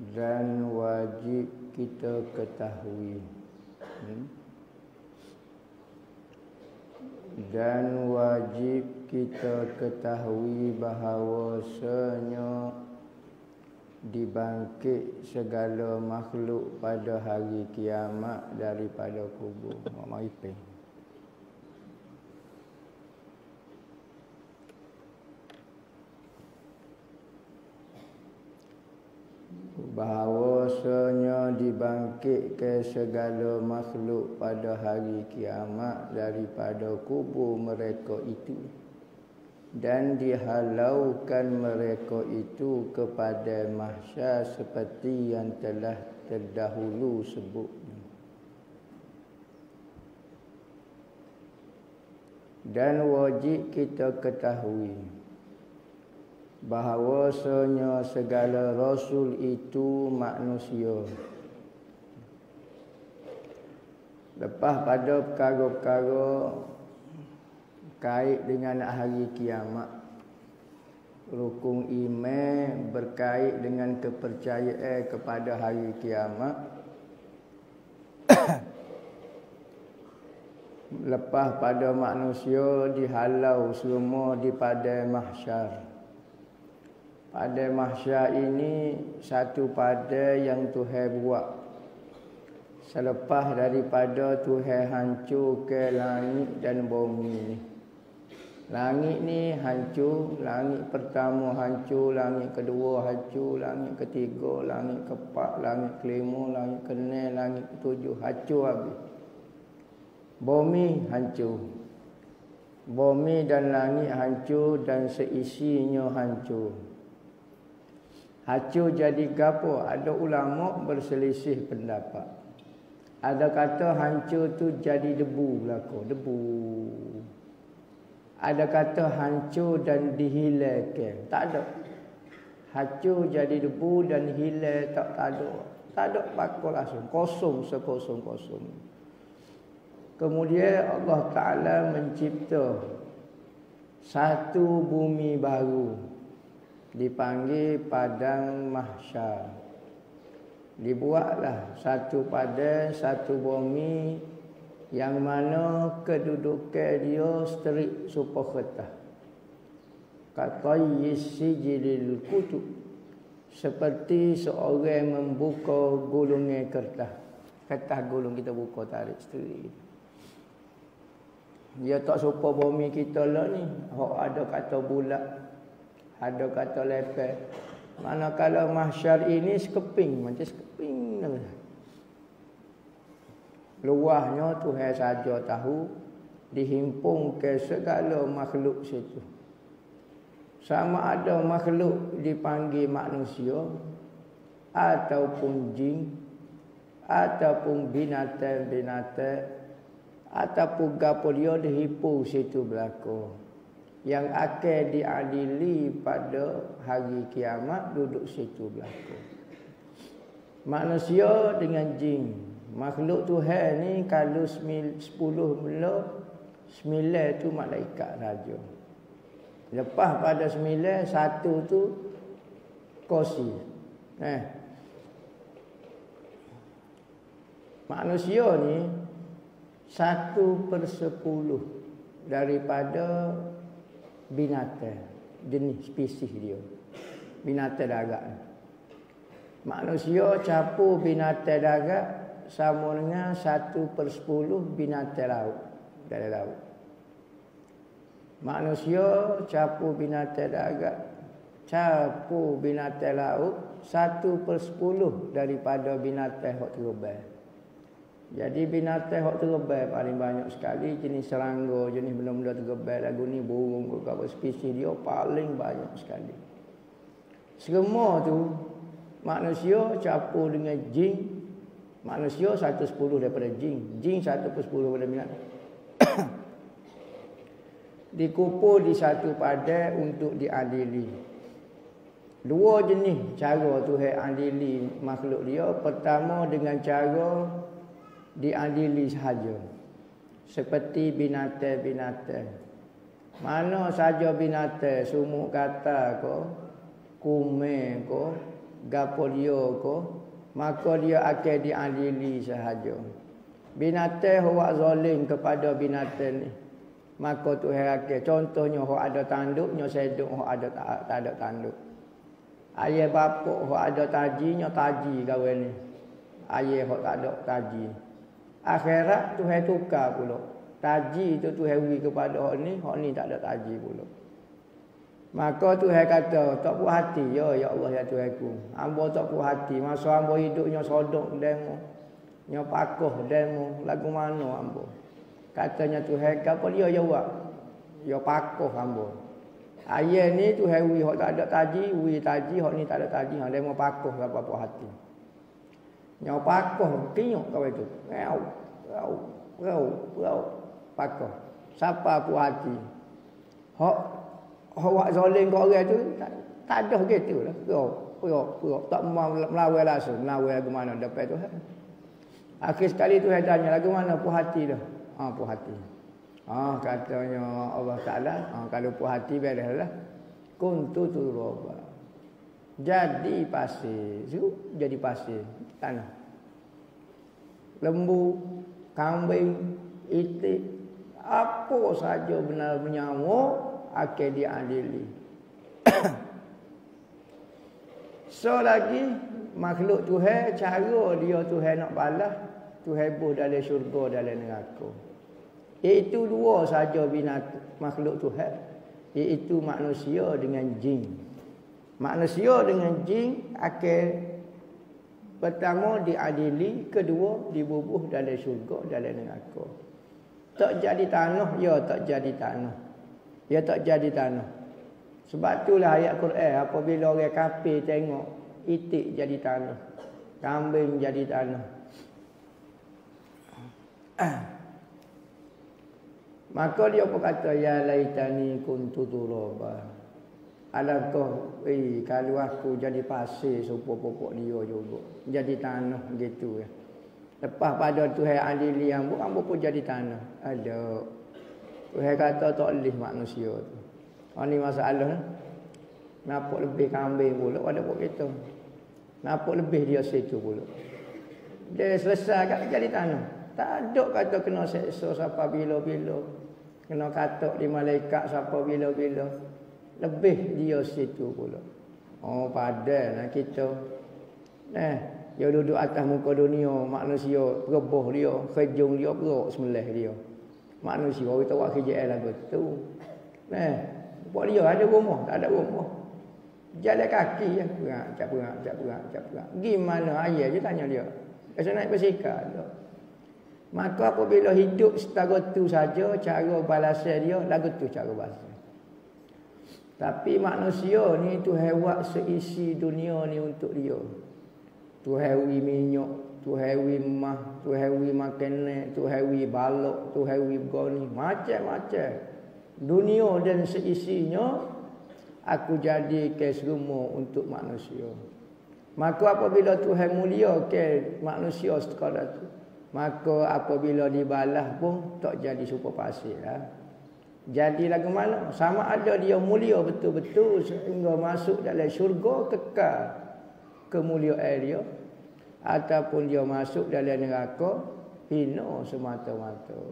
dan wajib kita ketahui. Dan wajib kita ketahui bahawasanya dibangkit segala makhluk pada hari kiamat daripada kubur. Mari pergi. Bahawasanya dibangkitkan segala makhluk pada hari kiamat daripada kubur mereka itu, dan dihalaukan mereka itu kepada mahsyar seperti yang telah terdahulu sebutnya. Dan wajib kita ketahui bahawasanya segala rasul itu manusia. Lepas pada perkara-perkara kait dengan hari kiamat, rukun iman berkait dengan kepercayaan kepada hari kiamat. Lepas pada manusia dihalau semua di padang mahsyar. Pada mahsyar ini satu pada yang Tuhan buat selepas daripada Tuhan hancurkan langit dan bumi ni. Langit ni hancur, langit pertama hancur, langit kedua hancur, langit ketiga, langit keempat, langit kelima, langit keenam, langit ketujuh hancur habis. Bumi hancur. Bumi dan langit hancur dan seisinya hancur. Hancur jadi gapo? Ada ulama berselisih pendapat. Ada kata hancur tu jadi debu belaka, debu. Ada kata hancur dan dihilangkan. Tak ada. Hancur jadi debu dan hilang tak ada. Tak ada bakal langsung, kosong sekosong-kosong. Kemudian Allah Ta'ala mencipta satu bumi baru, dipanggil padang mahsyar. Dibuatlah satu padang, satu bumi yang mana kedudukan dia seterik supaya kertas. Katayyis sijilil kutub, seperti seorang membuka gulungan kertas. Kertas gulung kita buka tarik seterik. Dia tak supaya bumi kita lah ni. Ada kata bulat, ada kata lepek. Manakala mahsyar ini sekeping, macam sekeping. Luahnya Tuhan saja tahu, dihimpun ke segala makhluk situ. Sama ada makhluk dipanggil manusia, ataupun jin, ataupun binatang-binatang, ataupun gapo dia dihimpun situ belaka. Yang akan diadili pada hari kiamat duduk situ belaka. Manusia dengan jin, makhluk Tuhan ni kalau 10 mula, 9 tu malaikat saja. Lepas pada 9, 1 tu kursi. Manusia ni 1/10 daripada binatang, jenis spesies dia. Binatang darat. Manusia campur binatang darat sama dengan 1/10 binatang laut, dalam laut. Manusia campur binatang darat, campur binatang laut, 1/10 daripada binatang hak terbang. Jadi binatang hak terbang paling banyak sekali jenis serangga, jenis benda-benda terbang lagu ni, burung ke apa spesies dia paling banyak sekali. Semua tu manusia campur dengan jin. Manusia 1/10 daripada jin, jin 1/10 daripada binatang. Dikumpul di satu padang untuk diadili. Dua jenis cara Tuhan adili makhluk dia. Pertama dengan cara diadili sahaja, seperti binatang-binatang. Mana saja binatang, sumuk kata ko, kume ko, gapo dia ko, maka dia akan diadili sahaja. Binatang hok zalim kepada binatang ni, maka Tuhan akan, contohnya hok ada tanduknya seduk, hok ada tak ada tanduk. Ayah bapak hok ada tajinya taji kawan ni. Ayah hok tak ada taji. Akhirat Tuhan tukar pula. Taji tu Tuhan beri kepada hok ni tak ada taji pula. Maka Tuhan kata, tak puas hati, ya Allah ya Tuhanku. Hamba tak puas hati, masa hamba hidupnya sodok demo. Nya pakoh demo, lagu mana hamba. Katanya Tuhan, apa dia jawab? Ya pakoh hamba. Ayah ni Tuhan beri hok tak ada taji, beri taji, hok ni tak ada taji, hang demo pakoh apa puas hati. Nya pakoh kinyuk kau itu. Rau pakoh. Siapa puas hati? Hak zalim kat orang tu tak ada gitu lah. Purok tak mau melawan langsung, melawan ke mana dapat tu. Akhir sekali tu saya tanya lagu mana puas hati dah. Puas hati. Katanya Allah Taala, kalau puas hati bereslah. Kuntu turaba. Jadi pasir, jadi pasir tanah. Lembu, kambing, itik, apa saja benar menyawa akan diadili. So lagi makhluk Tuhan, cara dia Tuhan nak balas, Tuhan buh dalam syurga dalam neraka. Iaitu dua saja makhluk Tuhan, iaitu manusia dengan jin. Manusia dengan jin akan pertama diadili, kedua dibubuh dalam syurga dalam neraka. Tak jadi tanah, ya tak jadi tanah. Dia tak jadi tanah. Sebab itulah ayat Quran, apabila orang kafir tengok itik jadi tanah, kambing jadi tanah. Maka dia pun kata, ya laitani kuntu turaba. Alangkah kalau aku jadi pasir supaya pokok dia juga. Jadi tanah gitu ya. Lepas pada Tuhan adili hamba pun jadi tanah. Ada. Tuhan kata tak boleh manusia tu. Ini masalah. Nampak lebih kambing pula pada pok kita. Nampak lebih dia situ pula. Dia selesai kat jadi tanah. Tak ada kata kena seksa siapa bila-bila. Kena katok di malaikat siapa bila-bila. Lebih dia situ pula. Padahal kita. Dia duduk atas muka dunia. Manusia perebuh dia. Kejung dia peruk semelih dia. Manusia kita buat kerja lagu tu. Buat dia ada rumah, tak ada rumah. Jalan kaki je. Perak. Gimana ayah je tanya dia. Pasal naik bersikap tu. Maka apabila hidup setara tu saja, cara balasan dia, lagu tu cara balasan. Tapi manusia ni Tuhan buat seisi dunia ni untuk dia. Tuhan beri minyak, Tuhan beri emas, Tuhan beri makanan, Tuhan beri balok, Tuhan beri begoni, macam-macam. Dunia dan seisinya aku jadikan semua untuk manusia. Maka apabila Tuhan mulia ke manusia sekadar tu, maka apabila dibalas pun tak jadi super pasir lah. Jadi lagu mana? Sama ada dia mulia betul-betul sehingga masuk dalam syurga kekal kemuliaan dia, ataupun dia masuk dalam neraka hina semata-mata.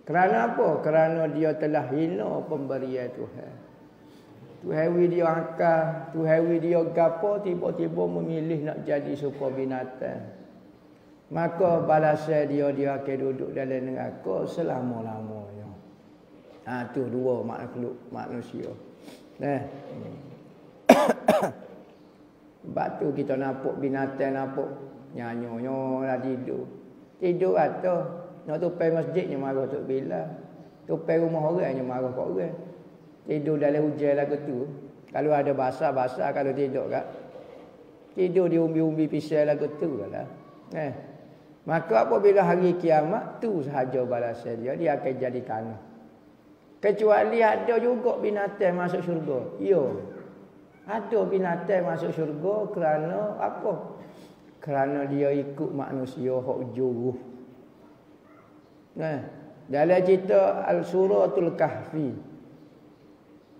Kerana apa? Kerana dia telah hina pemberian Tuhan. Tuhan beri dia akal, Tuhan beri dia gapo, tiba-tiba memilih nak jadi super binatang. Maka balasan dia akan duduk dalam neraka selama-lamanya. Tu dua makhluk manusia. Sebab tu kita nampak binatang nampak nyanyo-nyo lah tidur. Tidur atau nak tupai masjidnya marah Tok Bila. Tupai rumah orangnya marah kat orang. Tidur dalam hujan lagu tu. Kalau ada basah-basah kalau tidur kat. Tidur di umbi-umbi pisau lagu tu lah. Maka apabila hari kiamat tu sahaja balasan dia akan jadi tanah. Kecuali ada juga binatang masuk syurga. Ya. Ada binatang masuk syurga kerana apa? Kerana dia ikut manusia hak juruh. Dalam cerita Al-Suratul Kahfi,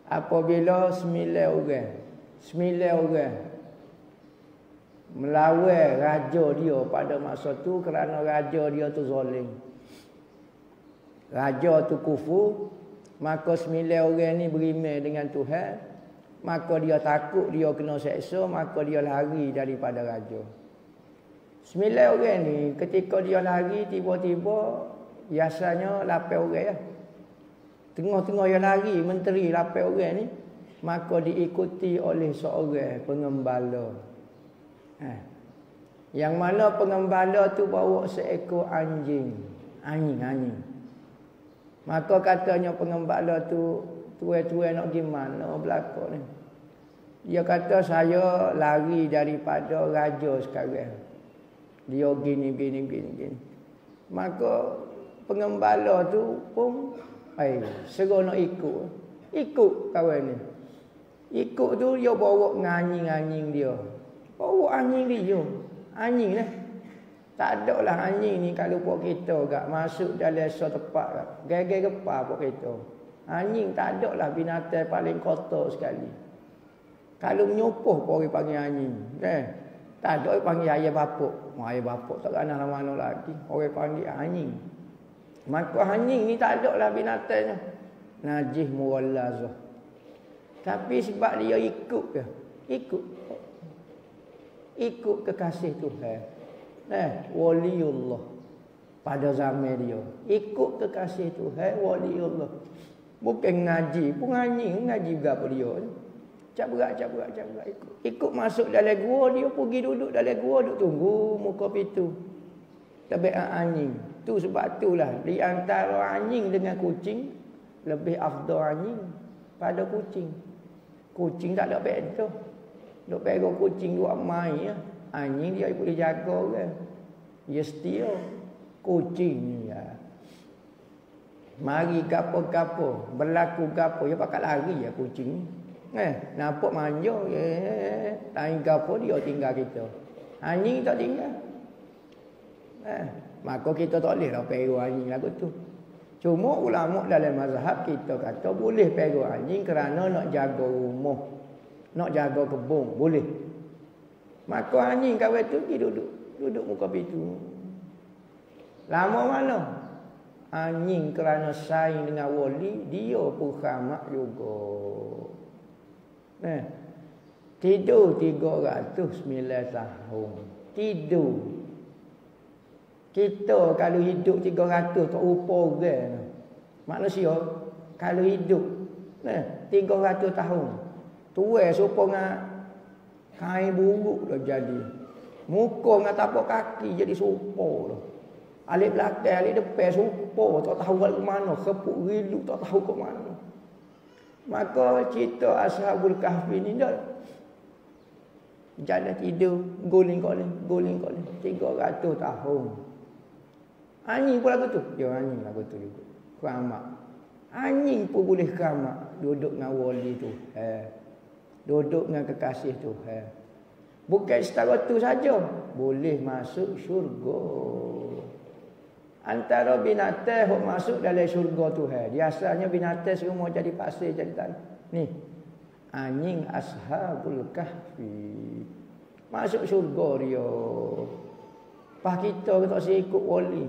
apabila 9 orang melawan raja dia pada masa tu kerana raja dia tu zalim. Raja tu kufur, maka 9 orang ni berimeh dengan Tuhan, maka dia takut dia kena seksa, maka dia lari daripada raja. 9 orang ni ketika dia lari, tiba-tiba biasanya 8 orang ya. Tengah-tengah dia lari, menteri 8 orang ni, maka diikuti oleh seorang pengembala. Yang mana pengembala tu bawa seekor anjing. Maka katanya pengembala tu, tuai-tuai nak gimana belakang ni. Dia kata saya lari daripada raja sekarang. Dia gini. Maka pengembala tu pun seronok ikut kawan ni. Ikut tu dia bawa anjing dia. Bawa anjing dia. Anjing lah. Tak ada lah anjing ni kalau pok kita gak masuk dalam setempat gak. Geger gepa pok kita. Anjing tak ada lah binatang paling kotor sekali. Kalau menyopoh pok orang panggil anjing. Tak ada orang panggil ayah bapuk. Ayah bapuk tak kenal mana lagi. Orang panggil anjing. Maka anjing ni tak ada lah binatangnya. Najis muwallazah. Tapi sebab dia ikut ke? Ikut kekasih Tuhan. Waliullah pada zaman dia. Ikut kekasih Tuhan, waliullah. Bukan ngaji, pun ngaji berapa dia. Cak berat ikut masuk dalam gua, dia pergi duduk dalam gua, duduk tunggu muka pintu. Tabiat anjing. Tu sebab itulah di antara anjing dengan kucing lebih afdal anjing pada kucing. Kucing tak ada beza. Duk pegang kucing duk mai ya. Anjing dia boleh jaga orang. Dia setia. Kucing ni ya. Mari gapo-gapo, berlaku gapo, dia pakat lari ya kucing ni. Nampak manja, lain gapo dia tinggal kita. Anjing tak tinggal. Maka kita tak boleh lah pegang anjing lagu tu. Cuma ulama dalam mazhab kita kata boleh pegang anjing kerana nak jaga rumah, nak jaga kebun, boleh. Maka anjing kawan tu pergi duduk muka pintu. Lama mana? Anjing kerana saing dengan wali, dia pun khamak juga. Tidur 309 tahun. Tidur. Kita kalau hidup 300 tak rupa orang. Manusia kalau hidup 300 tahun. Tuai serupa dengan kain buruk dah jadi. Muka dengan tapak kaki jadi serupa dah. Alik belakang, alik depan serupa. Tak tahu ke mana. Kepuk rilu tak tahu ke mana. Maka cerita Ashabul Kahfi ni dah. Jalan tidur. Guling-guling. 300 tahun. Anjing pun lagu tu. Ya anjing lagu tu juga. Keramat. Anjing pun boleh keramat. Duduk dengan wali tu. Duduk dengan kekasih tu. Bukan setara tu saja. Boleh masuk syurga. Antara binatang yang masuk dalam syurga tu. Biasanya binatang semua jadi pasir, jadi tanah. Ni. Anjing Ashabul Kahfi. Masuk syurga dia. Pas kita tak ikut wali.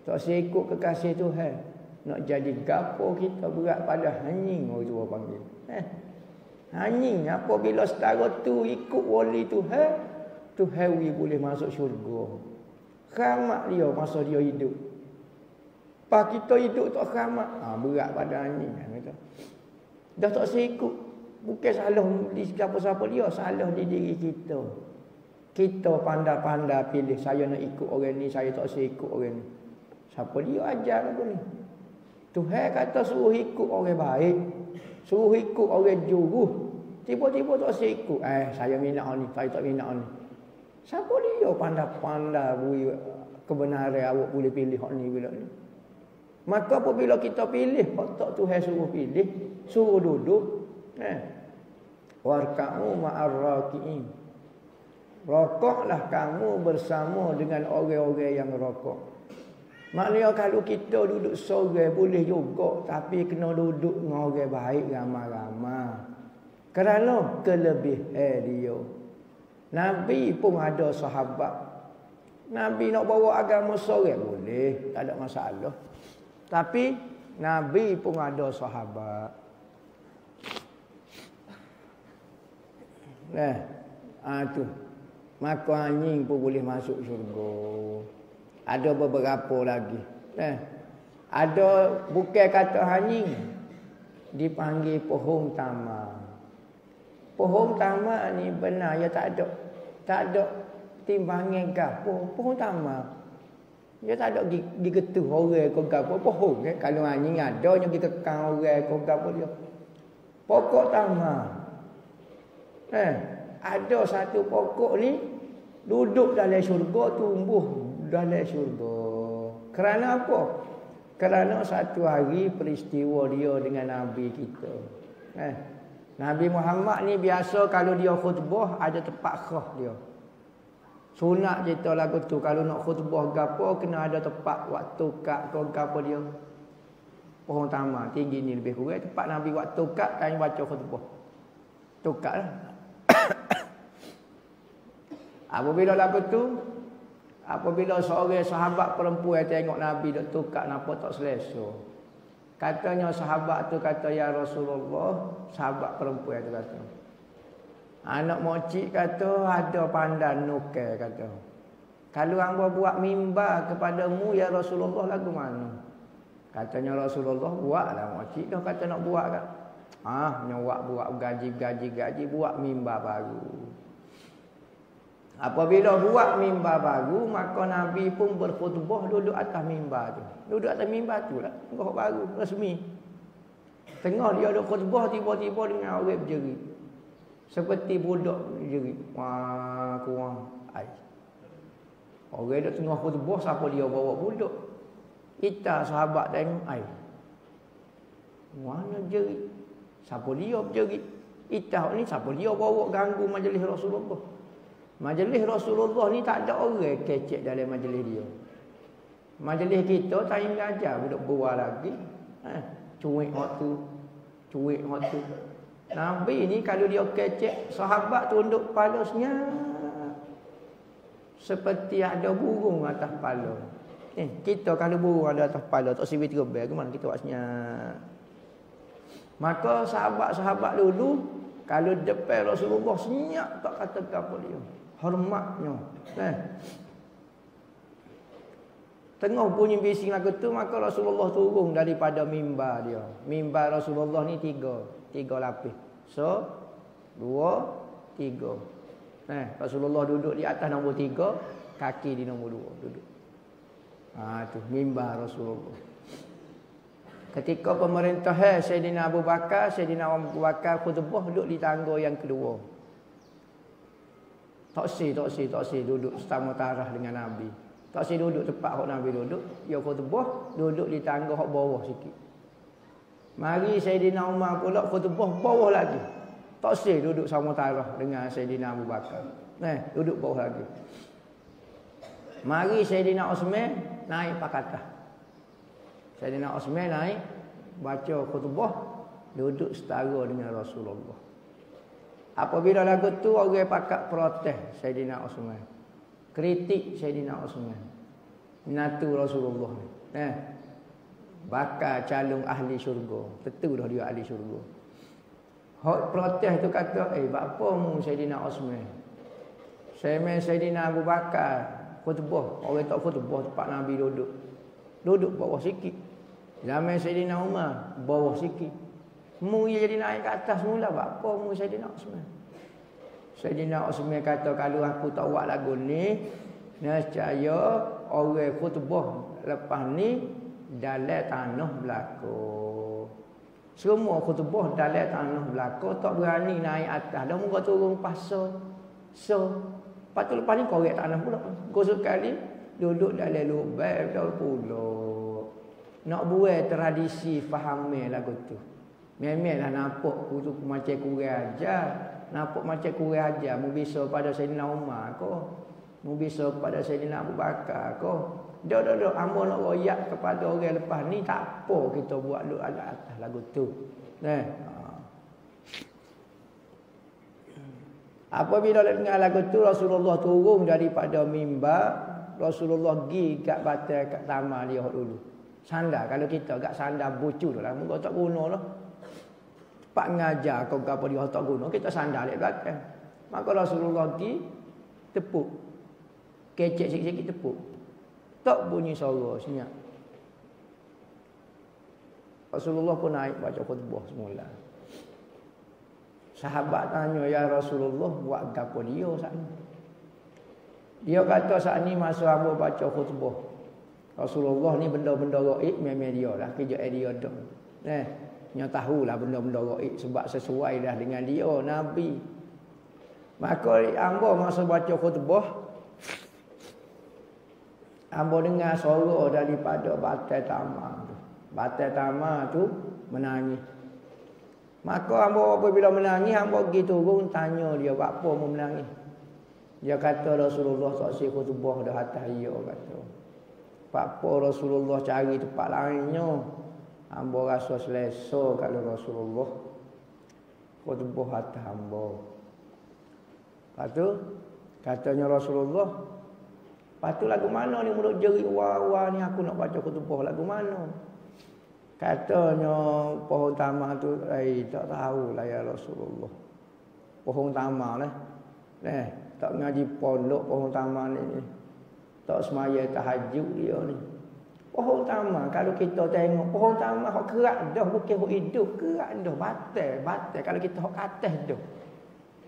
Tak ikut kekasih Tuhan. Nak jadi gapo kita berat pada anjing orang tua panggil. Anjing apabila setara tu ikut wali Tuhan, Tuhan boleh masuk syurga. Keramat dia masa dia hidup. Pas kita hidup tak keramat, berat pada anjing kata. Dah tak ikut. Bukan salah di siapa-siapa dia, salah di diri kita. Kita pandai-pandai pilih saya nak ikut orang ni, saya tak ikut orang ni. Siapa dia ajar aku ni? Tuhan kata suruh ikut orang baik, suruh ikut orang juru. Tiba-tiba tak ikut. Saya minat ni, saya tak minat ni. Siapa dia pandai-pandai bui kebenaran awak boleh pilih hak ni bila ni. Maka apabila kita pilih hak tak Tuhan suruh pilih, suruh duduk, warka'u ma'ar raki'in. Rokoklah kamu bersama dengan orang-orang yang rokok. Maknanya kalau kita duduk seorang boleh juga, tapi kena duduk dengan orang baik ramai-ramai. Kerana kelebihan dia. Nabi pun ada sahabat. Nabi nak bawa agama seorang boleh, tak ada masalah. Tapi Nabi pun ada sahabat. Tu. Maka anjing pun boleh masuk syurga. Ada beberapa lagi. Ada bukan kata anjing, dipanggil pohon tamak. Pohon tamak ni benar ya tak ada timbangan gapo. Pohon tamak. Dia tak ada digetuh orang ke gapo pohon kan. Kalau anjing ada nya pergi kekang orang ke gapo dia. Pokok tamak. Ada satu pokok ni duduk dalam syurga, tumbuh dalam syurga. Kerana apa? Kerana satu hari peristiwa dia dengan Nabi kita. Nabi Muhammad ni biasa kalau dia khutbah ada tempat khas dia. Sunat cerita lagu tu kalau nak khutbah gapo kena ada tempat waktu kat ke gapo dia. Pohon tamak tinggi ni lebih kurang tempat Nabi waktu kat kan baca khutbah. Tukaklah. Apabila seorang sahabat perempuan tengok Nabi duk tukak nampak tak selesa. Katanya sahabat tu kata, ya Rasulullah, sahabat perempuan tu kata, anak mocik kata ada pandan nukai kata. Kalau hangpa buat mimbar kepadamu ya Rasulullah lagu mana? Katanya Rasulullah, buatlah mocik dah kata nak buat kan. Nyawak buat gaji buat mimbar baru. Apabila buat mimbar baru, maka Nabi pun berkhutbah duduk atas mimbar tu. Duduk atas mimbar tu lah. Khutbah baru, resmi. Tengah dia ada khutbah, tiba-tiba dengan orang berjerit. Seperti budak berjerit. Wah, kurang air. Orang duduk tengah khutbah, siapa dia bawa budak? Kita sahabat tengok air. Mana jerit? Siapa dia berjerit? Kita ni siapa dia bawa ganggu majlis Rasulullah? Majlis Rasulullah ni tak ada orang kecek dalam majlis dia. Majlis kita tak ingin ajar budak buah lagi. Cuik waktu. Nabi ni kalau dia kecek, sahabat tunduk kepala senyap. Seperti ada burung atas kepala. Kita kalau burung ada atas kepala, tak sibi terbang, ke mana kita buat senyap. Maka sahabat-sahabat dulu, kalau depan Rasulullah senyap tak kata apa dia. Hormatnya. Tengah bunyi bising lagu tu, maka Rasulullah turun daripada mimbar dia. Mimbar Rasulullah ni tiga lapis. So, 2, 3. Rasulullah duduk di atas nombor 3, kaki di nombor 2 duduk. Tu mimbar Rasulullah. Ketika pemerintah Sayyidina Abu Bakar khutbah duduk di tangga yang kedua. Tak si duduk sama tarah dengan Nabi. Tak si duduk tempat hak Nabi duduk, dia khutbah duduk di tangga hak bawah sikit. Mari Sayyidina Umar pula khutbah bawah lagi. Tak si duduk sama tarah dengan Sayyidina Abu Bakar. Duduk bawah lagi. Mari Sayyidina Osman naik pakatah. Sayyidina Osman naik baca khutbah duduk setara dengan Rasulullah. Apabila lagu tu orang pakat protes Sayyidina Osman. Kritik Sayyidina Osman. Natu Rasulullah ni. Bakal calon ahli syurga. Tentu dah dia ahli syurga. Hak protes tu kata, apa mu Sayyidina Osman? Sayyidina Abu Bakar khutbah, orang tak khutbah tempat Nabi duduk. Duduk bawah sikit. Zaman Sayyidina Umar bawah sikit. Mu ia jadi naik ke atas mula, apa mu Sayyidina Osman? Sayyidina Osman kata, kalau aku tak buat lagu ni, nescaya orang khutbah lepas ni dalam tanah belakang. Semua khutbah dalam tanah belakang, tak berani naik atas. Dah muka turun pasal. Lepas tu lepas ni korek tanah pula. Khusus kali duduk dalam lubang dah pula. Nak buat tradisi fahami lagu tu. Memanglah nampak tu macam kurang ajar. Nampak macam kurang ajar. Mu bisa pada Sayyidina Umar ko. Mu bisa pada Sayyidina Abu Bakar ko. Dah. Hamba nak royak kepada orang lepas ni tak apa kita buat duduk atas lagu tu. Apabila dengar lagu tu, Rasulullah turun daripada mimbar. Rasulullah pergi kat batal kat taman dia dulu. Sandar, kalau kita kat sandar bucu tu lah, muka tak guna lah. Pak ngajar kau apa dia tak guna, kita sandar di belakang. Maka Rasulullah pergi tepuk. Kecek sikit-sikit tepuk. Tak bunyi suara senyap. Rasulullah pun naik baca khutbah semula. Sahabat tanya, ya Rasulullah, buat apa dia saat ni? Dia kata saat ni masa hamba baca khutbah. Rasulullah ni benda-benda gaib memang dia lah. Kerja dia dah. Dia tahulah benda-benda gaib sebab sesuai dah dengan dia, Nabi. Maka hamba masa baca khutbah, hamba dengar suara daripada batal taman tu. Batal taman tu menangis. Maka hamba apabila menangis, hamba pergi turun tanya dia, buat apa mau menangis? Dia kata Rasulullah tak si khutbah dah atas dia kata. Apa Rasulullah cari tempat lainnya. Hamba rasa selesa kalau Rasulullah khutbah atas hamba. Lepas tu katanya Rasulullah, lepas tu lagu mana ni mulut jerit wah-wah ni aku nak baca khutbah lagu mana? Katanya pohon tamak tu, tak tahulah ya Rasulullah. Pohon tamak lah. Tak ngaji pondok pohon tamak ni. Tak semaya tahajud dia ni. Pohon tamak kalau kita tengok pohon tamak hok kerak dah, bukan hok hidup, kerak dah, batal. Kalau kita hok katas dah.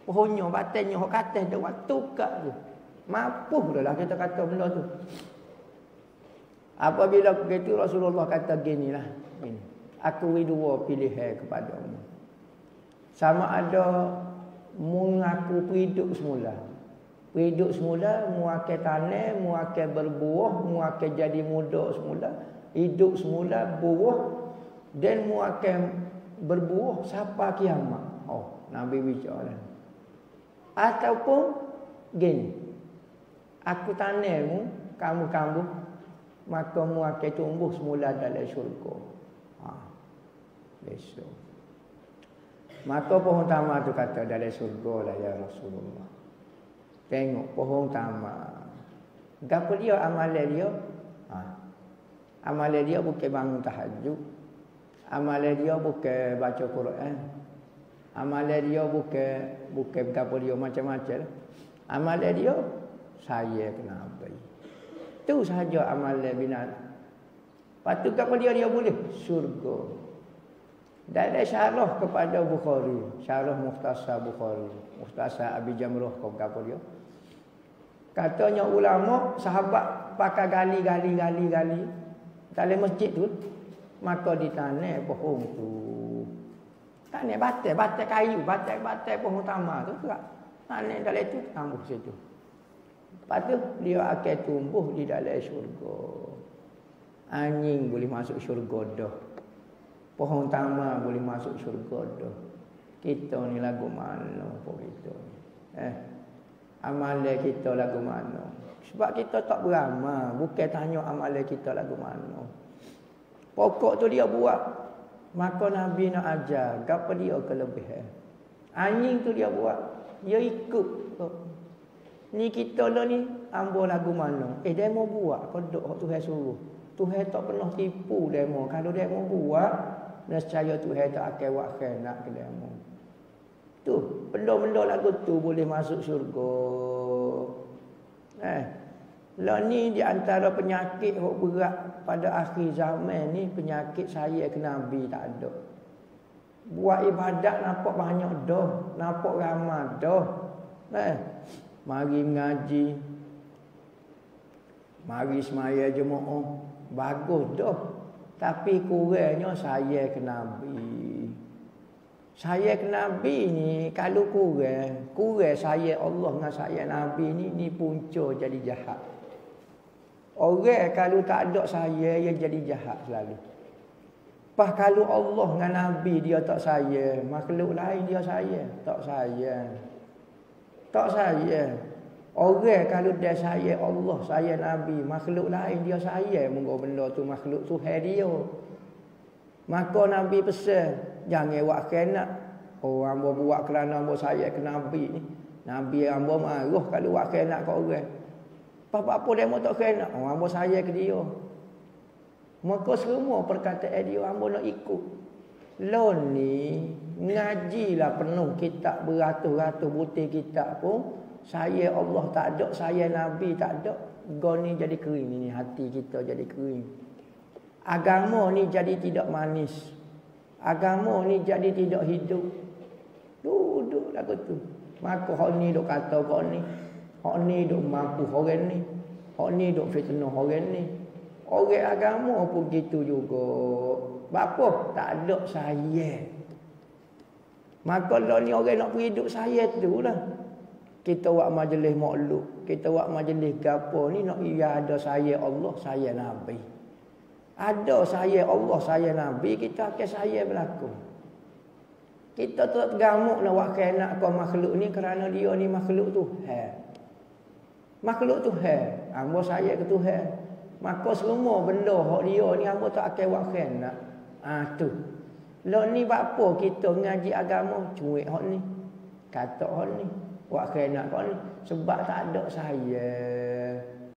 Pohonnya batalnya hok katas dah, waktu kat tu. Mapuh dah lah kita kata benda tu. Apabila begitu Rasulullah kata ginilah. Gini. Aku beri dua pilihan kepadamu. Sama ada mengaku hidup semula. Hidup semula, muakai tanam, muakai berbuah, muakai jadi muda semula, hidup semula, buah dan muakai berbuah sampai kiamat. Oh, Nabi bicara. Ataupun gini. Aku tanammu, kamu kambuh, maka muakai tumbuh semula dalam syurga. Besok. Maka pohon tamak tu kata dalam syurga lah ya Rasulullah. Tengok pohon tamak. Gapo dia amalan dia? Amalan dia bukan bangun tahajud. Amalan dia bukan baca Quran. Amalan dia bukan gapo dia macam-macam. Amalan dia saya kena Nabi. Itu sahaja amalan binat. Patut gapo dia boleh syurga. Dan ada syarah kepada Bukhari, syarah Mukhtasar Bukhari, Mukhtasar Abi Jamrah kau apa dia? Katanya ulama sahabat pakai gali dalam masjid tu, maka ditanam pohon tu. Tanam batal kayu, batal pohon tamak tu tak. Tanam dalam itu tambah situ. Lepas tu dia akan tumbuh di dalam syurga. Anjing boleh masuk syurga dah. Pohon tamak boleh masuk syurga dah. Kita ni lagu mana pun kita ni. Amalan kita lagu mana. Sebab kita tak beramal. Bukan tanya amalan kita lagu mana. Pokok tu dia buat. Maka Nabi nak ajar. Apa dia kelebihan. Anjing tu dia buat. Dia ikut. Ni kita lah ni. Ambo lagu mana. Demo buat. Kodok Tuhan suruh. Tuhan tak pernah tipu demo. Kalau demo buat. Nescaya Tuhan tak akan buat nak ke demo. Tu, benda-benda lagu tu boleh masuk syurga. Lah ni di antara penyakit yang berat pada akhir zaman ni, penyakit saya ke Nabi tak ada. Buat ibadat nampak banyak dah, nampak ramai dah. Mari mengaji, mari semaya jemaah, bagus dah. Tapi kurangnya saya ke Nabi. Saya ke Nabi ni kalau kurang saya Allah dengan saya Nabi ni punca jadi jahat. Orang kalau tak ada saya dia jadi jahat selalu. Pas kalau Allah dengan Nabi dia tak saya, makhluk lain dia saya, tak saya. Tak saya. Orang kalau dia saya Allah, saya Nabi, makhluk lain dia saya, munggo benda tu makhluk Tuhan dia. Maka Nabi pesan, jangan buat kena. Oh, hamba buat kerana hamba saya ke Nabi ni. Nabi ambo marah kalau buat khianat kat orang. Apa-apa demo tak khianat. Ambo sayang ke dia. Maka semua perkataan dia ambo nak ikut. Lo ni ngajilah penuh kitab beratus-ratus butir kitab pun saya Allah tak ada, saya Nabi tak ada. Gol ni jadi kering ni, hati kita jadi kering. Agama ni jadi tidak manis. Agama ni jadi tidak hidup. Duduk lagu tu. Maka hak ni duk kata kau ni. Hak ni duk mampu orang ni. Hak ni duk fitnah orang ni. Orang agama pun gitu juga. Bapa tak ada saya. Maka lah ni orang nak pergi hidup saya tu lah. Kita buat majlis makluk, kita buat majlis gapo ni nak ada saya Allah, saya Nabi. Ada saya Allah, saya Nabi, kita akan saya berlaku. Kita tak tergamuk nak buat khianat kau makhluk ni kerana dia ni makhluk Tuhan. Makhluk Tuhan, hamba saya ke Tuhan. Maka semua benda hak dia ni hamba tak akan buat khianat. Tu. Lah ni apa kita ngaji agama cuik hak ni. Kata hak ni. Buat khianat kau ni sebab tak ada saya.